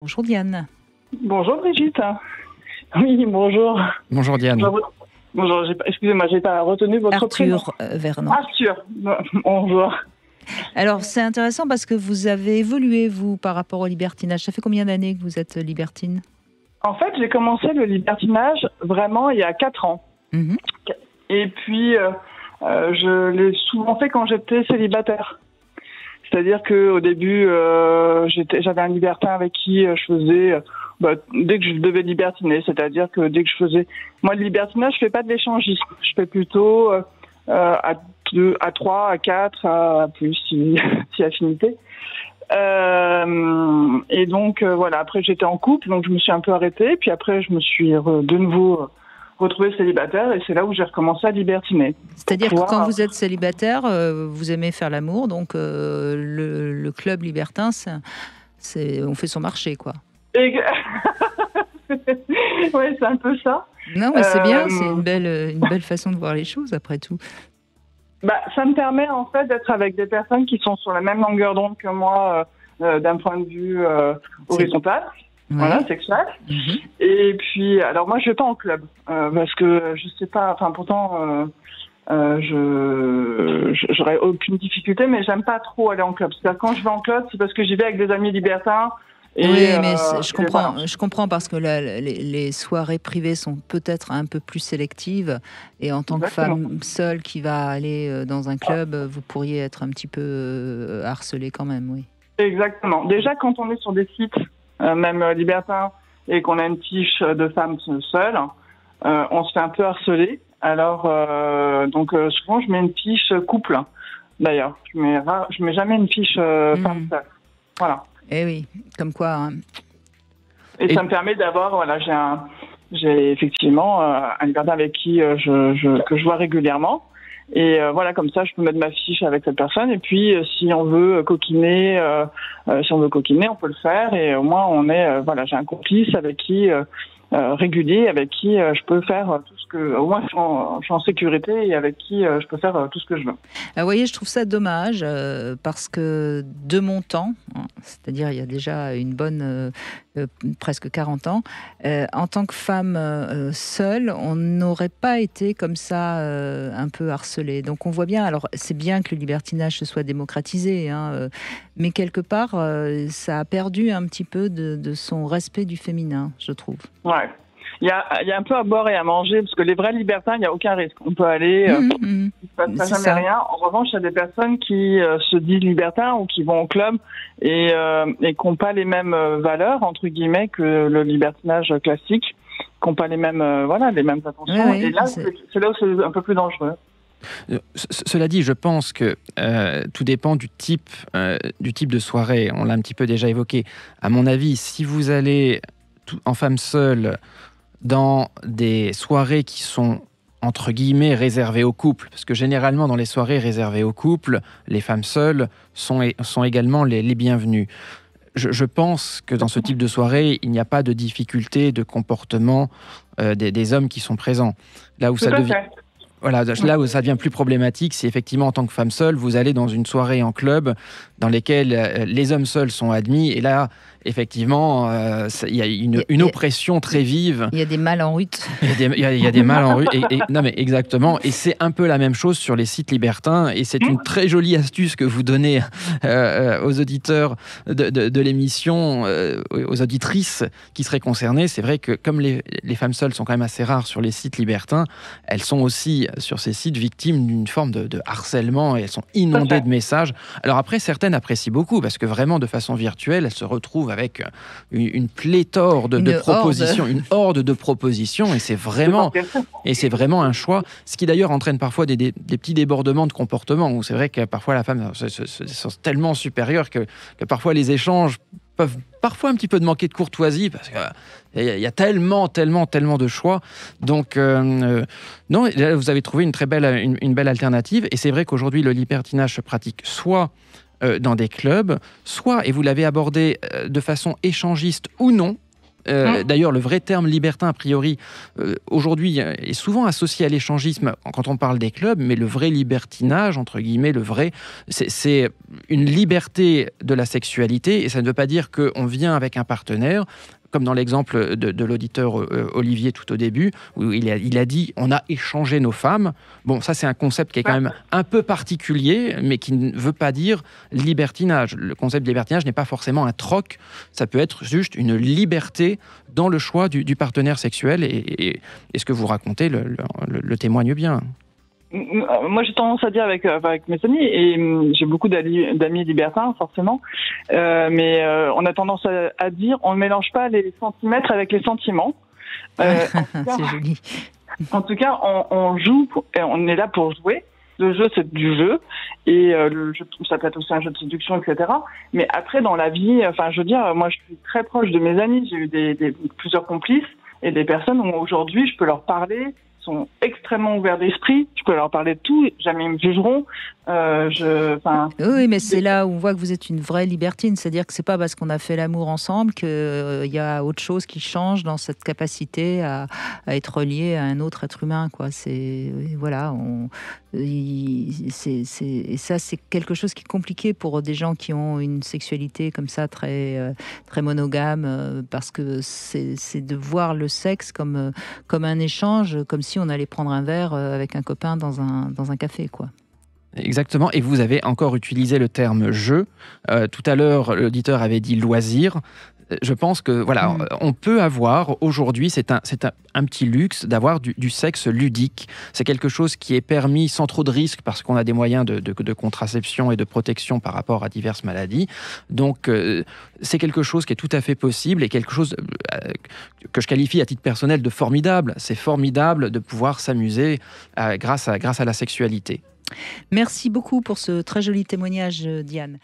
Bonjour Diane. Bonjour Brigitte. Oui, bonjour. Bonjour Diane. Bonjour, excusez-moi, j'ai pas retenu votre prénom. Arthur Vernon. Arthur, bonjour. Alors c'est intéressant parce que vous avez évolué, vous, par rapport au libertinage. Ça fait combien d'années que vous êtes libertine? En fait, j'ai commencé le libertinage vraiment il y a 4 ans. Mmh. Et puis, je l'ai souvent fait quand j'étais célibataire. C'est-à-dire qu'au début, j'avais un libertin avec qui je faisais... dès que je devais libertiner, c'est-à-dire que dès que je faisais... Moi, le libertinage, je fais pas de l'échangisme. Je fais plutôt à 2, à 3, à 4, à plus, si affinité. Et donc, voilà, après j'étais en couple, donc je me suis un peu arrêtée. Puis après, je me suis de nouveau retrouvée célibataire et c'est là où j'ai recommencé à libertiner. C'est-à-dire que quand vous êtes célibataire, vous aimez faire l'amour, donc le club libertin, on fait son marché, quoi. Oui, c'est un peu ça. Non, mais c'est bien, c'est une belle façon de voir les choses, après tout. Ça me permet en fait d'être avec des personnes qui sont sur la même longueur d'onde que moi, d'un point de vue horizontal, voilà, sexuel. Mmh. Et puis, alors moi, je vais pas en club parce que je sais pas. Enfin, pourtant, j'aurais aucune difficulté, mais j'aime pas trop aller en club. C'est-à-dire quand je vais en club, c'est parce que j'y vais avec des amis libertins. Oui, mais je comprends parce que les soirées privées sont peut-être un peu plus sélectives et en tant que femme seule qui va aller dans un club, vous pourriez être un petit peu harcelée quand même, oui. Exactement. Déjà, quand on est sur des sites, même libertins, et qu'on a une fiche de femme seule, on se fait un peu harceler. Alors, donc souvent, je mets une fiche couple, d'ailleurs. Je mets jamais une fiche femme seule. Voilà. Eh oui, comme quoi. Hein. Et ça me permet d'avoir, voilà, j'ai effectivement un libertin avec qui que je vois régulièrement. Et voilà, comme ça, je peux mettre ma fiche avec cette personne. Et puis, si on veut coquiner, on peut le faire. Et au moins, voilà, j'ai un complice avec qui régulier, avec qui je peux faire tout ce que, au moins, je suis en sécurité et avec qui je peux faire tout ce que je veux. Vous voyez, je trouve ça dommage parce que de mon temps, c'est-à-dire il y a déjà une bonne presque 40 ans, en tant que femme seule, on n'aurait pas été comme ça un peu harcelée. Donc on voit bien, alors c'est bien que le libertinage se soit démocratisé, hein, mais quelque part, ça a perdu un petit peu de son respect du féminin, je trouve. Ouais. Il y a un peu à boire et à manger, parce que les vrais libertins, il n'y a aucun risque. On peut aller, il ne se passe jamais rien. En revanche, il y a des personnes qui se disent libertins ou qui vont au club et qui n'ont pas les mêmes valeurs, entre guillemets, que le libertinage classique, qui n'ont pas les mêmes, les mêmes attentions. Oui, et là, c'est là où c'est un peu plus dangereux. Cela dit, je pense que tout dépend du type de soirée. On l'a un petit peu déjà évoqué. À mon avis, si vous allez en femme seule dans des soirées qui sont entre guillemets réservées aux couples, parce que généralement dans les soirées réservées aux couples, les femmes seules sont également les bienvenues. Je pense que dans ce type de soirée, il n'y a pas de difficulté de comportement des hommes qui sont présents. Là où ça devient plus problématique, c'est effectivement en tant que femme seule, vous allez dans une soirée en club dans lesquelles les hommes seuls sont admis, et là, effectivement, il y a une oppression très vive. Il y a des mâles en rut. Il y a des mâles en rut. Non, mais exactement. Et c'est un peu la même chose sur les sites libertins. Et c'est une très jolie astuce que vous donnez aux auditeurs de l'émission, aux auditrices qui seraient concernées. C'est vrai que comme les femmes seules sont quand même assez rares sur les sites libertins, elles sont aussi sur ces sites victimes d'une forme de harcèlement et elles sont inondées de messages. Alors après, certaines apprécient beaucoup parce que vraiment de façon virtuelle, elles se retrouvent avec une pléthore de propositions, une horde de propositions, et c'est vraiment un choix. Ce qui d'ailleurs entraîne parfois des petits débordements de comportement, où c'est vrai que parfois la femme se sent tellement supérieure que parfois les échanges peuvent parfois un petit peu de manquer de courtoisie, parce qu'il y a tellement de choix. Donc, non, là, vous avez trouvé une belle alternative, et c'est vrai qu'aujourd'hui, le libertinage se pratique soit dans des clubs, soit, et vous l'avez abordé de façon échangiste ou non, D'ailleurs, le vrai terme libertin, a priori, aujourd'hui, est souvent associé à l'échangisme quand on parle des clubs, mais le vrai libertinage, entre guillemets, c'est une liberté de la sexualité, et ça ne veut pas dire qu'on vient avec un partenaire, comme dans l'exemple de l'auditeur Olivier tout au début, où il a dit « on a échangé nos femmes ». Bon, ça c'est un concept qui est quand même un peu particulier, mais qui ne veut pas dire libertinage. Le concept de libertinage n'est pas forcément un troc, ça peut être juste une liberté dans le choix du partenaire sexuel, et ce que vous racontez le témoigne bien. Moi, j'ai tendance à dire avec mes amis, et j'ai beaucoup d'amis libertins, forcément, mais on a tendance à dire on ne mélange pas les centimètres avec les sentiments. C'est joli. En tout cas, on joue, on est là pour jouer. Le jeu, c'est du jeu, et le jeu, ça peut être aussi un jeu de séduction, etc. Mais après, dans la vie, enfin, je veux dire, moi, je suis très proche de mes amis. J'ai eu plusieurs complices et des personnes où aujourd'hui, je peux leur parler. Sont extrêmement ouverts d'esprit, je peux leur parler de tout, jamais ils me jugeront. Oui, mais c'est là où on voit que vous êtes une vraie libertine, c'est-à-dire que c'est pas parce qu'on a fait l'amour ensemble qu'il y a autre chose qui change dans cette capacité à être relié à un autre être humain, quoi. Voilà, et ça c'est quelque chose qui est compliqué pour des gens qui ont une sexualité comme ça très monogame, parce que c'est de voir le sexe comme un échange, comme si on allait prendre un verre avec un copain dans un café, quoi. Exactement, et vous avez encore utilisé le terme « jeu ». Tout à l'heure, l'auditeur avait dit « loisir ». Je pense que voilà, on peut avoir aujourd'hui, c'est un petit luxe d'avoir du sexe ludique. C'est quelque chose qui est permis sans trop de risques parce qu'on a des moyens de contraception et de protection par rapport à diverses maladies. Donc c'est quelque chose qui est tout à fait possible et quelque chose que je qualifie à titre personnel de formidable. C'est formidable de pouvoir s'amuser grâce à la sexualité. Merci beaucoup pour ce très joli témoignage, Diane.